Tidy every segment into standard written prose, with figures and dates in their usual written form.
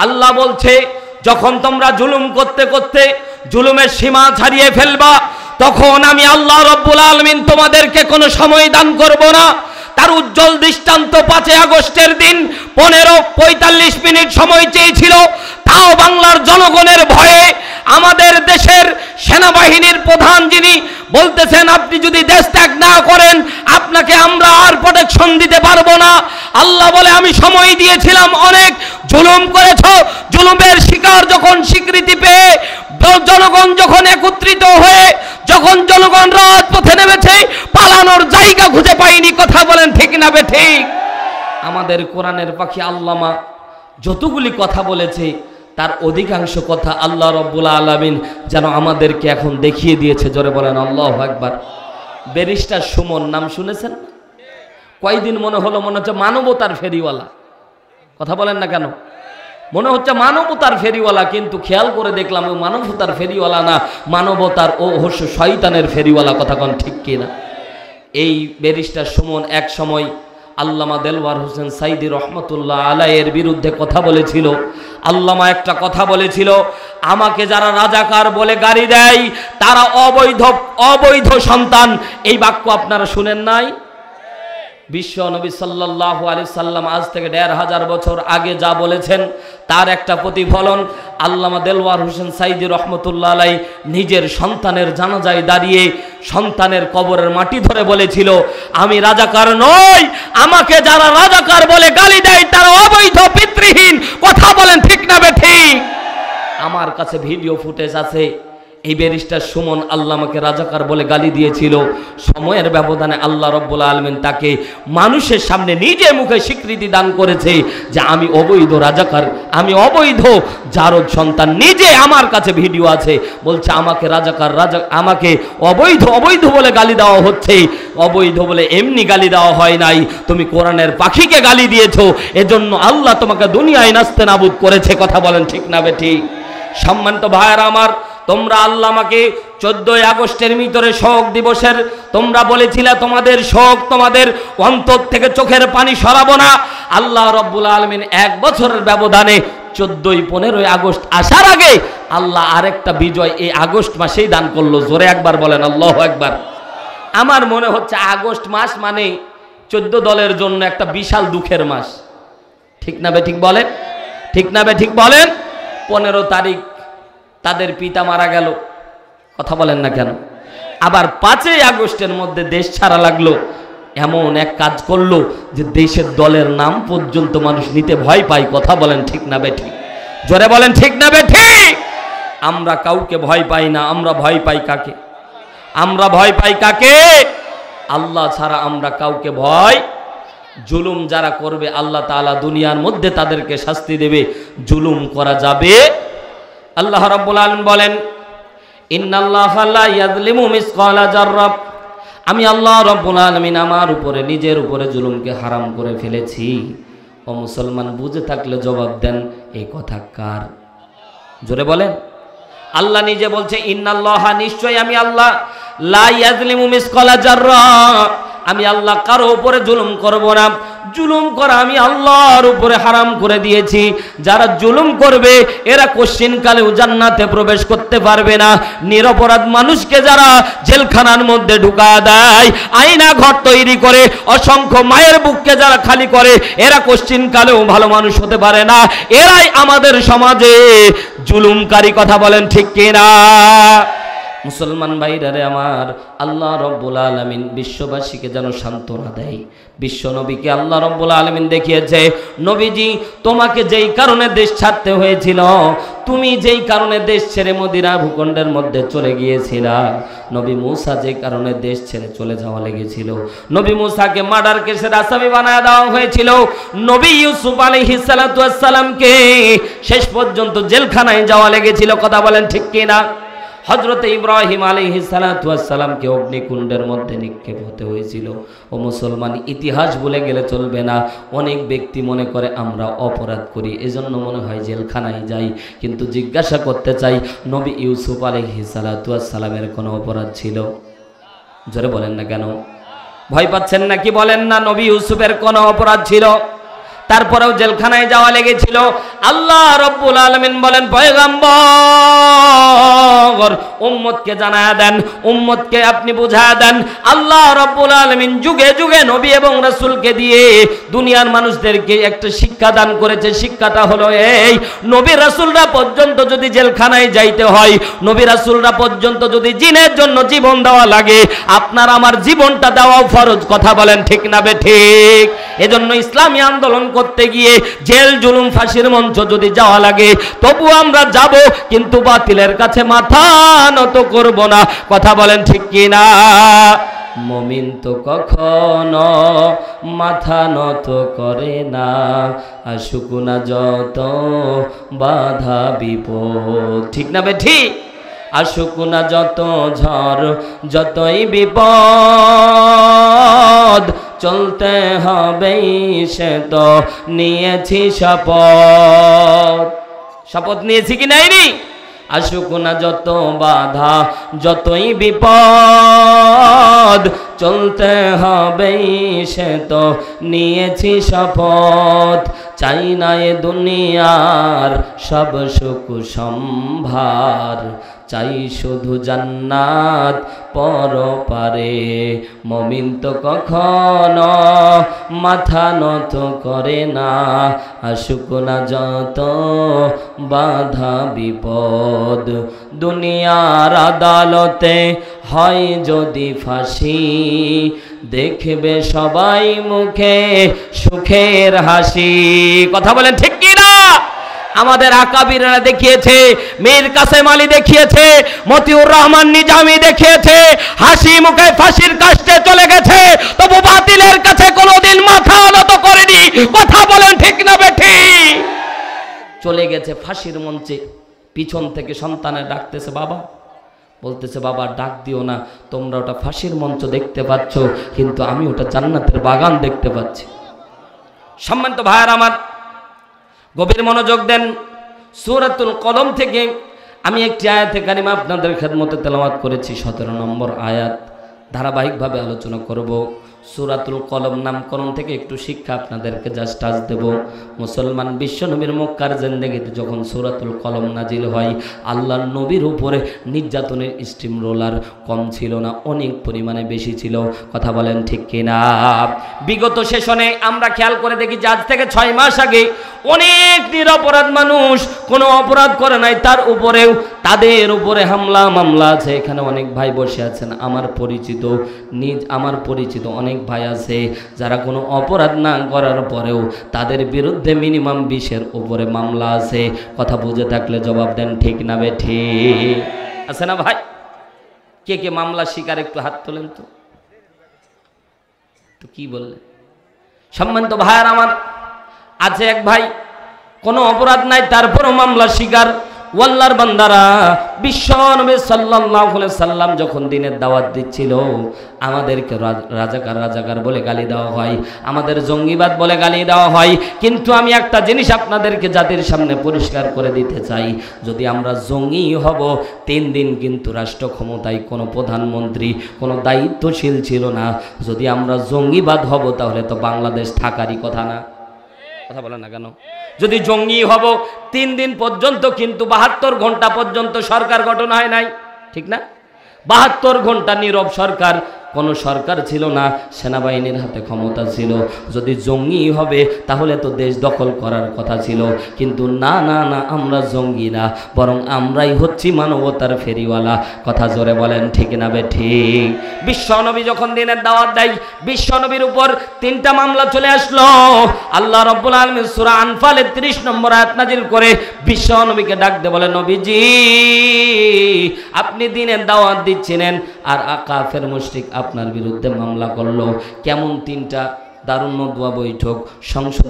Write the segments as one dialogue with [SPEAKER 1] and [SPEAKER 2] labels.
[SPEAKER 1] আল্লাহ বলছে যখন তোমরা জুলুম করতে করতে জুলুমের সীমা ছাড়িয়ে ফেলবা, তখন আমি আল্লাহ রব্বুল আলামিন তোমাদেরকে কোনো সময় দান করব না। তার উজ্জ্বল দৃষ্টান্ত 5 আগস্টের দিন 15:45 মিনিট সময় চেয়েছিল, তাও বাংলার জনগণের ভয়ে আমাদের দেশের সেনাবাহিনীর প্রধান যিনি বলতেছেন আপনি যদি দেশ ত্যাগ না করেন আপনাকে আমরা আর প্রোটেকশন দিতে পারবো না। আল্লাহ বলে আমি সময় দিয়েছিলাম, অনেক জুলুম করেছো, জুলুমের শিকার যখন স্বীকৃতি পেয়ে জনগণ যখন একত্রিত হয়ে যখন জনগণ রাজপথে নেমেছে, পালানোর জায়গা খুঁজে পায়নি। কথা বলেন ঠিক না বেঠিক? আমাদের কোরআনের পাখি আল্লামা যতগুলি কথা বলেছে তার অধিকাংশ কথা আল্লাহ রব্বুল আলামিন যেন আমাদেরকে এখন দেখিয়ে দিয়েছে। জোরে বলেন আল্লাহু আকবার। ব্যারিস্টার সুমন নাম শুনেছেন? কয়দিন মনে হচ্ছে মানবতার ফেরিওয়ালা। কথা বলেন না কেন? মনে হচ্ছে মানবতার ফেরিওয়ালা, কিন্তু খেয়াল করে দেখলাম ও মানবতার ফেরিওয়ালা না, মানবতার ও হচ্ছে শয়তানের ফেরিওয়ালা। কথা কোন ঠিক কিনা? এই ব্যারিস্টার সুমন এক সময় আল্লামা দেলওয়ার হোসেন সাইদি রহমতুল্লাহ আলাইয়ের বিরুদ্ধে কথা বলেছিল। আল্লামা একটা কথা বলেছিল, আমাকে যারা রাজাকার বলে গালি দেয় তারা অবৈধ সন্তান। এই বাক্য আপনারা শুনেন নাই? বিশ্ব নবী সাল্লাল্লাহু আলাইহি সাল্লাম আজ থেকে 1500 বছর আগে যা বলেছেন তার একটা প্রতিফলন আল্লামা দেলওয়ার হোসেন সাইদি রহমতুল্লাহ আলাই নিজের সন্তানের জানাজায় দাঁড়িয়ে সন্তানের কবরের মাটি ধরে বলেছিল, আমি রাজাকার নই, আমাকে যারা রাজাকার বলে গালি দেয় তারা অবৈধ পিতৃহীন। কথা বলেন ঠিক না বেঠিক? আমার কাছে ভিডিও ফুটেজ আছে। এই ব্যারিস্টার সুমন আল্লামাকে রাজাকার বলে গালি দিয়েছিল। সময়ের ব্যবধানে আল্লাহ রব্বুল আলামিন তাকে মানুষের সামনে নিজে মুখে স্বীকৃতি দান করেছে যে আমি অবৈধ রাজাকার, আমি অবৈধ জারদ সন্তান। নিজে আমার কাছে ভিডিও আছে, বলছে আমাকে রাজাকার আমাকে অবৈধ বলে গালি দেওয়া হচ্ছে। অবৈধ বলে এমনি গালি দেওয়া হয় নাই, তুমি কোরআনের পাখিকে গালি দিয়েছো, এজন্য আল্লাহ তোমাকে দুনিয়ায় নাস্তে নাবুদ করেছে। কথা বলেন ঠিক না বেঠিক? সম্মানিত ভাইয়েরা আমার, তোমরা আল্লামাকে 14 আগস্টের ভিতরে শোক দিবসের তোমরা বলেছিলে তোমাদের শোক তোমাদের অন্তর থেকে চোখের পানি সরাবো না। আল্লাহ রব্বুল আলামিন 1 বছরের ব্যবধানে 14-15 আগস্ট আসার আগে আল্লাহ আরেকটা বিজয় এই আগস্ট মাসেই দান করলো। জোরে একবার বলেন আল্লাহু আকবার। আমার মনে হচ্ছে আগস্ট মাস মানে 14 দলের জন্য একটা বিশাল দুঃখের মাস। ঠিক না বে ঠিক বলেন? ঠিক না বে ঠিক বলেন? 15 তারিখ তাদের পিতা মারা গেল। কথা বলেন না কেন? আবার 5 আগস্টের মধ্যে দেশ ছাড়া লাগলো। এমন এক কাজ করলো যে দেশের দলের নাম পর্যন্ত মানুষ নিতে ভয় পায়। কথা বলেন ঠিক না বেঠিক? জোরে বলেন ঠিক না বেঠিক? আমরা কাউকে ভয় পাই না, আমরা ভয় পাই কাকে? আমরা ভয় পাই কাকে? আল্লাহ ছাড়া আমরা কাউকে ভয়। জুলুম যারা করবে আল্লাহ তাআলা দুনিয়ার মধ্যে তাদেরকে শাস্তি দেবে। জুলুম করা যাবে। আল্লাহ রাব্বুল আলামিন বলেন, ইন্নাল্লাহা লা ইয়াযলিমু মিসকালা যাররা। আমি আল্লাহ রাব্বুল আলামিন আমার উপরে নিজের উপরে জুলুমকে হারাম করে ফেলেছি। ও মুসলমান, বুঝে থাকলে জবাব দেন, এই কথা কার? জোরে বলেন। আল্লাহ নিজে বলছে, ইন্নাল্লাহা, নিশ্চয় আমি আল্লাহ, লা ইয়াযলিমু মিসকালা যাররা, আমি আল্লাহ কারো উপরে জুলুম করব না। জুলুম করা আমি আল্লাহর উপরে হারাম করে দিয়েছি। যারা জুলুম করবে এরা কোশ্চিনকালেও জান্নাতে প্রবেশ করতে পারবে না। নিরপরাধ মানুষকে যারা জেলখানার মধ্যে ঢুকা দেয়, আয়না ঘর তৈরি করে অসংখ্য মায়ের বুককে যারা খালি করে, এরা কোশ্চিনকালেও ভালো মানুষ হতে পারে না। এরাই আমাদের সমাজে জুলুমকারী। কথা বলেন ঠিক কিনা? মুসলমান ভাইরা রে আমার, আল্লাহ রব্বুল আলামিন বিশ্ববাসীকে যেন সান্ত্বনা দেয়। বিশ্ব নবীকে আল্লাহ রব্বুল আলামিন দেখিয়েছে, নবীজি তোমাকে যেই কারণে দেশ ছাড়তে হয়েছিল, তুমি যেই কারণে দেশ ছেড়ে মদিনা ভূখণ্ডের মধ্যে চলে গিয়েছিলা, নবী মূসা যে কারণে দেশ ছেড়ে চলে যাওয়া লেগেছিল, নবী মূসাকে মার্ডার কেসের আসামি বানায় দেওয়া হয়েছিল, নবী ইউসুফ আলাইহিস সালাতু ওয়াস সালামকে শেষ পর্যন্ত জেলখানায় যাওয়া লেগেছিল। কথা বলেন ঠিক কিনা? হযরত ইব্রাহিম আলাইহিস সালাতু ওয়াস সালামকে অগ্নিকুণ্ডের মধ্যে নিক্ষেপ হতে হয়েছিল। ও মুসলমান, ইতিহাস ভুলে গেলে চলবে না। অনেক ব্যক্তি মনে করে আমরা অপরাধ করি, এজন্য মনে হয় জেলখানায় যাই। কিন্তু জিজ্ঞাসা করতে চাই, নবী ইউসুফ আলাইহিস সালাতু ওয়াস সালামের কোনো অপরাধ ছিল? জোরে বলেন না কেন? ভয় পাচ্ছেন নাকি? বলেন না, নবী ইউসুফের কোনো অপরাধ ছিল? তারপরেও জেলখানায় যাওয়া লেগেছিল। আল্লাহ রাব্বুল আলামিন বলেন, পয়গম্বর উম্মতকে জানায়া দেন, উম্মতকে আপনি বুঝায়া দেন, আল্লাহ রাব্বুল আলামিন যুগে যুগে নবী এবং রাসূলকে দিয়ে দুনিয়ার মানুষদেরকে একটা শিক্ষা দান করেছে। শিক্ষাটা হলো এই, নবী রাসূলরা পর্যন্ত যদি জেলখানায় যাইতে হয়, নবী রাসূলরা পর্যন্ত যদি জিনের জন্য জীবন দেওয়া লাগে, আপনার আমার জীবনটা দেওয়াও ফরজ। কথা বলেন ঠিক না বেঠিক? এজন্য ইসলামী আন্দোলন করতে গিয়ে জেল জুলুম ফাঁসির মঞ্চ যদি যাওয়া লাগে তবু আমরা যাব, কিন্তু বাতিলের কাছে মাথা নত করব না। কথা বলেন ঠিক কি না? মুমিন তো কখনো মাথা নত করে না, আসুক না যত বাধা বিপদ। ঠিক না বেঠিক? আসুক না যত ঝড় যতই বিপদ, চলতে হবে সে তো নিয়েছি শপথ। শপথ নিয়েছি কি নাইনি? আসুক না যত বাধা যতই বিপদ, চলতে হবে সে তো নিয়েছি শপথ। চাই না এ দুনিয়ার সব সুখ সম্ভার, চাই শুধু জান্নাত পরপারে। মুমিন তো কখনো মাথা নত করে না, আসুক না যত বাধা বিপদ। দুনিয়ার আদালতে হয় যদি ফাঁসি, দেখবে সবাই মুখে সুখের হাসি। কথা বলেন ঠিক কি না? আমাদের আকাবিররা দেখিয়েছে, মীর কাসেম আলী দেখিয়েছে, মতিউর রহমান নিজামী দেখিয়েছে, হাসি মুখে ফাঁসির কাস্টে চলে গেছে, তবু বাতিলের কাছে কোনোদিন মাথা নত করেনি। কথা বলেন ঠিক না বেঠিক? চলে গেছে ফাঁসির মঞ্চে, পিছন থেকে সন্তানের ডাকতেছে বাবা, বলতেছে বাবা ডাক দিও না, তোমরা ওটা ফাঁসির মঞ্চ দেখতে পাচ্ছ, কিন্তু আমি ওটা জান্নাতের বাগান দেখতে পাচ্ছি। সম্মানিত ভাইয়ার আমার, গভীর মনোযোগ দেন। সূরাতুল কলম থেকে আমি একটি আয়াতে কারিমা আপনাদের খেদমতে তেলাওয়াত করেছি, 17 নম্বর আয়াত। ধারাবাহিকভাবে আলোচনা করব। সূরাতুল কলম নামকরণ থেকে একটু শিক্ষা আপনাদেরকে জাস্ট টাচ দেব। মুসলমান বিশ্বনবীর মক্কার জিন্দেগিতে যখন সূরাতুল কলম নাজিল হয়, আল্লাহর নবীর উপরে নির্যাতনের স্টিম রোলার কম ছিল না, অনেক পরিমাণে বেশি ছিল। কথা বলেন ঠিক কিনা? বিগত সেশনে আমরা খেয়াল করে দেখি যে আজ থেকে 6 মাস আগে অনেক নিরপরাধ মানুষ কোনো অপরাধ করে নাই, তার উপরেও তাদের উপরে হামলা মামলা আছে। এখানে অনেক ভাই বসে আছেন, আমার পরিচিত অনেক ভাই আছে যারা কোনো অপরাধ না করার পরেও তাদের বিরুদ্ধে মিনিমাম 20-এর উপরে মামলা আছে। কথা বুঝে থাকলে জবাব দেন ঠিক না বেঠিক? আছে না ভাই? কে কে মামলা শিকার একটু হাত তোলেন তো। তো কি বললেন? সম্মানিত ভাইয়ার আমার, আছে এক ভাই কোনো অপরাধ নাই তারপরও মামলা শিকার। ওয়াল্লাহর বান্দারা, বিশ্ব নবী সাল্লাল্লাহু আলাইহি সাল্লাম যখন দিনের দাওয়াত দিচ্ছিল, আমাদেরকে রাজাকার বলে গালি দেওয়া হয়, আমাদের জঙ্গিবাদ বলে গালি দেওয়া হয়। কিন্তু আমি একটা জিনিস আপনাদেরকে জাতির সামনে পরিষ্কার করে দিতে চাই, যদি আমরা জঙ্গি হব, 3 দিন কিন্তু রাষ্ট্র ক্ষমতায় কোনো প্রধানমন্ত্রী কোনো দায়িত্বশীল ছিল না। যদি আমরা জঙ্গিবাদ হব তাহলে তো বাংলাদেশ থাকারই কথা না। কথা বলেন না কেন? যদি জঙ্গি হব, 3 দিন পর্যন্ত কিন্তু 72 ঘন্টা পর্যন্ত সরকার গঠন হয় নাই, ঠিক না? 72 ঘন্টা নীরব সরকার, কোনো সরকার ছিল না, সেনাবাহিনীর হাতে ক্ষমতা ছিল। যদি জঙ্গি হবে তাহলে তো দেশ দখল করার কথা ছিল। কিন্তু না না না, আমরা জঙ্গি না, বরং আমরাই হচ্ছি মানবতার ফেরিওয়ালা। কথা জোরে বলেন ঠিক না বেঠিক? বিশ্বনবী যখন দিনের দাওয়াত দেয়, বিশ্বনবীর উপর 3টা মামলা চলে আসলো। আল্লাহ রাব্বুল আলামিন সূরা আনফালের 30 নম্বর আয়াত নাজিল করে বিশ্বনবীকে ডাক দিয়ে বলে, নবীজি আপনি দিনের দাওয়াত দিচ্ছিলেন আর কাফের মুশরিক আপনার বিরুদ্ধে মামলা করলো। কেমন 3টা দারুণ নদওয়া বৈঠক, সংসদ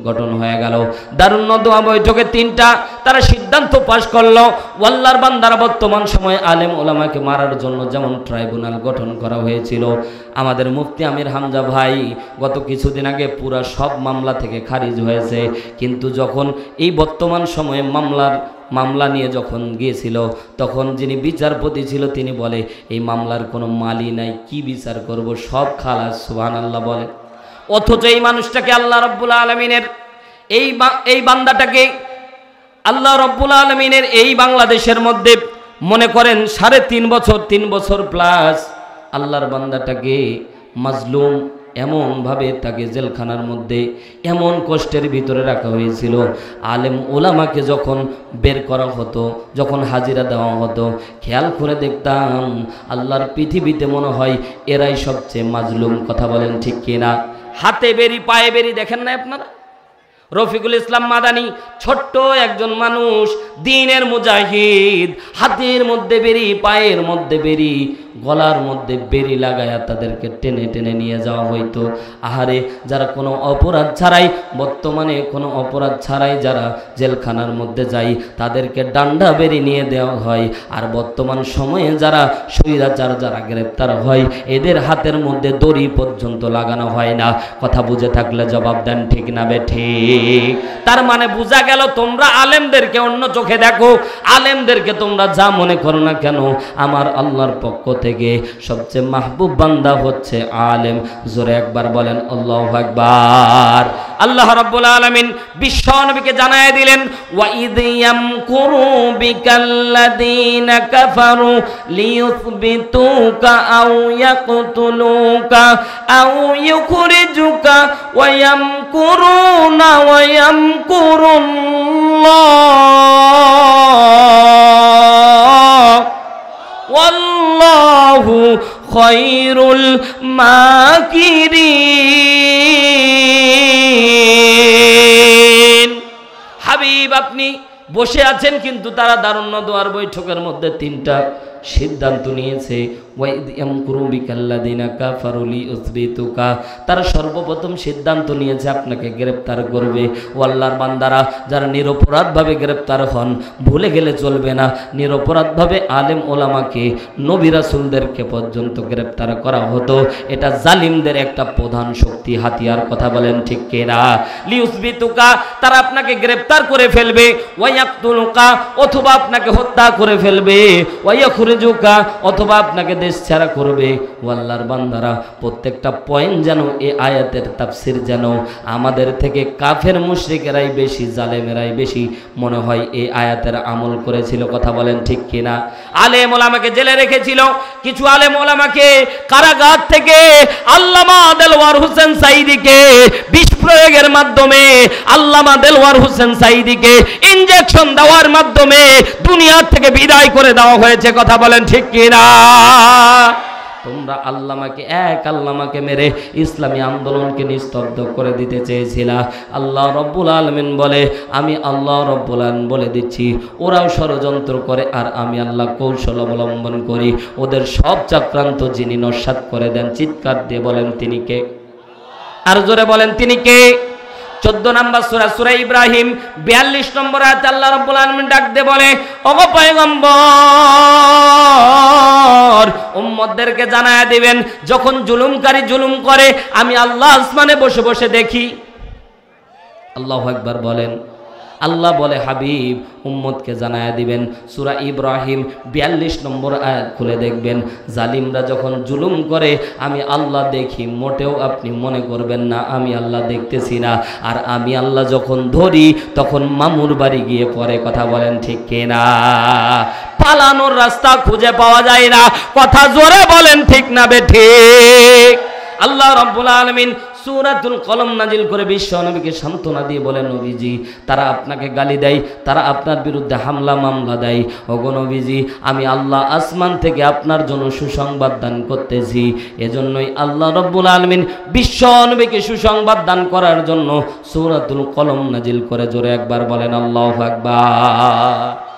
[SPEAKER 1] গঠন হয়ে গেল। দারুণ নদওয়া বৈঠকে 3টা তারা সিদ্ধান্ত পাশ করলো। আল্লাহর বান্দারা বর্তমান সময়ে আলেম ওলামাকে মারার জন্য যেমন ট্রাইব্যুনাল গঠন করা হয়েছিল, আমাদের মুফতি আমির হামজা ভাই গত কিছুদিন আগে পুরা সব মামলা থেকে খারিজ হয়েছে। কিন্তু যখন এই বর্তমান সময়ে মামলা নিয়ে যখন গিয়েছিল, তখন যিনি বিচারপতি ছিল তিনি বলে এই মামলার কোনো মালি নাই, কি বিচার করব, সব খালাস। সুবহানাল্লাহ বলে। অথচ এই মানুষটাকে আল্লাহ রাব্বুল আলামিনের এই বান্দাটাকে আল্লাহ রব্বুল আলামিনের এই বাংলাদেশের মধ্যে মনে করেন 3.5 বছর প্লাস আল্লাহর বান্দাটাকে মাজলুম এমনভাবে তাকে জেলখানার মধ্যে এমন কষ্টের ভিতরে রাখা হয়েছিল। আলেম ওলামাকে যখন বের করা হতো, যখন হাজিরা দেওয়া হতো, খেয়াল করে দেখতাম আল্লাহর পৃথিবীতে মনে হয় এরাই সবচেয়ে মাজলুম। কথা বলেন ঠিক কিনা? হাতে বেরি পায়ে বেরি দেখেন না আপনারা? রফিকুল ইসলাম মাদানী ছোট্ট একজন মানুষ, দ্বীনের মুজাহিদ, হাতের মধ্যে বেরি পায়ের মধ্যে বেরি গলার মধ্যে বেরি লাগায়া তাদেরকে টেনে টেনে নিয়ে যাওয়া হইতো। আহারে, যারা কোনো অপরাধ ছাড়াই, বর্তমানে কোনো অপরাধ ছাড়াই যারা জেলখানার মধ্যে যায় তাদেরকে ডান্ডা বেরি নিয়ে দেওয়া হয়। আর বর্তমান সময়ে যারা স্বৈরাচার যারা গ্রেপ্তার হয় এদের হাতের মধ্যে দড়ি পর্যন্ত লাগানো হয় না। কথা বুঝে থাকলে জবাব দেন, ঠিক না বেঠিক? তার মানে বোঝা গেল তোমরা আলেমদেরকে অন্য চোখে দেখো, আলেমদেরকে তোমরা যা মনে করো না কেন, আমার আল্লাহর পক্ষ থেকে সবচেয়ে মাহবুব বান্দা হচ্ছে আলেম। জোরে একবার বলেন আল্লাহু আকবার। আল্লাহ রাব্বুল আলামিন বিশ্ব নবীকে জানায় দিলেন, ওয়া ইদ ইয়ামকুরু বিকাল্লাযীনা কাফারু লিয়ুসবিতুকা আও ইয়াকতুলুকা আও ইউখরিজুকা ওয়া ইয়ামকুরুনা ওয়া ইয়ামকুরুল্লাহ ওয়াল্লাহু খায়রুল মাকিরিন। হাবিব, আপনি বসে আছেন কিন্তু তারা দারুণ্য দোয়ার বৈঠকের মধ্যে 3টা সিদ্ধান্ত নিয়েছে। তারা সর্বপ্রথম সিদ্ধান্ত নিয়েছে আপনাকে গ্রেপ্তার করবে। ও আল্লাহর বান্দারা, যারা নিরপরাধভাবে গ্রেপ্তার হন, ভুলে গেলে চলবে না, নিরপরাধভাবে আলেম ওলামাকে, নবী রাসূলদেরকে পর্যন্ত গ্রেপ্তার করা হতো। এটা জালিমদের একটা প্রধান শক্তি, হাতিয়ার। কথা বলেন ঠিক কিনা? লিউসবিতুকা, তারা আপনাকে গ্রেপ্তার করে ফেলবে, ওয়ায়াকতুলুকা, অথবা আপনাকে হত্যা করে ফেলবে, ওয়ায়াখরিজুকা, অথবা আপনাকে দেশ ছাড়া করবে। আল্লাহর বান্দারা, প্রত্যেকটা পয়েন্ট যেন এই আয়াতের তাফসীর যেন আমাদের থেকে কাফের মুশরিকেরাই বেশি, জালেমেরাই বেশি মনে হয় এই আয়াতের আমল করেছিল। কথা বলেন ঠিক কিনা? আলেম ওলামাকে জেলে রেখেছিল, কিছু আলেম ওলামাকে কারাগার থেকে আল্লামা দেলওয়ার হোসেন সাঈদীকে বিষ প্রয়োগের মাধ্যমে, আল্লামা দেলওয়ার হোসেন সাঈদীকে ইনজেকশন দেওয়ার মাধ্যমে দুনিয়া থেকে বিদায় করে দেওয়া হয়েছে। কথা বলেন ঠিক কিনা? তোমরা আল্লামাকে মেরে ইসলামী আন্দোলনকে নিস্তব্ধ করে দিতে চেয়েছিলা। আল্লাহ রব্বুল আলামিন বলে, আমি আল্লাহ রব্বুল আলামিন বলে দিচ্ছি, ওরাও ষড়যন্ত্র করে আর আমি আল্লাহ কৌশল অবলম্বন করি। ওদের সব চক্রান্ত যিনি নস্যাৎ করে দেন, চিৎকার দিয়ে বলেন তিনি কে? আর জোরে বলেন তিনি কে? 14 নম্বর সূরা, সূরা ইব্রাহিম 42 নম্বর আয়াতে আল্লাহ রাব্বুল আলামিন ডাক দিয়ে বলে, ওগো পয়গম্বর, উম্মতদেরকে জানায়া দিবেন, যখন জুলুমকারী জুলুম করে আমি আল্লাহ আসমানে বসে বসে দেখি। আল্লাহু আকবার বলেন। আল্লাহ বলে, হাবিব উম্মতকে জানায়া দিবেন, সূরা ইব্রাহিম 42 নম্বর আয়াত খুলে দেখবেন, জালিমরা যখন জুলুম করে আমি আল্লাহ দেখি, মোটেও আপনি মনে করবেন না আমি আল্লাহ দেখতেছি না। আর আমি আল্লাহ যখন ধরি তখন মামুর বাড়ি গিয়ে পড়ে। কথা বলেন ঠিক কিনা? পালানোর রাস্তা খুঁজে পাওয়া যায় না। কথা জোরে বলেন ঠিক না বেঠিক? আল্লাহ রাব্বুল আলামিন সূরাতুল কলম নাজিল করে বিশ্ব নবীকে সান্ত্বনা দিয়ে বলেন, নবীজি, তারা আপনাকে গালি দেয়, তারা আপনার বিরুদ্ধে হামলা মামলা দেয়। ওগো নবীজি, আমি আল্লাহ আসমান থেকে আপনার জন্য সুসংবাদ দান করতেছি। এজন্যই আল্লাহ রাব্বুল আলামিন বিশ্ব নবীকে সুসংবাদ দান করার জন্য সূরাতুল কলম নাজিল করে। জোরে একবার বলেন আল্লাহু আকবার।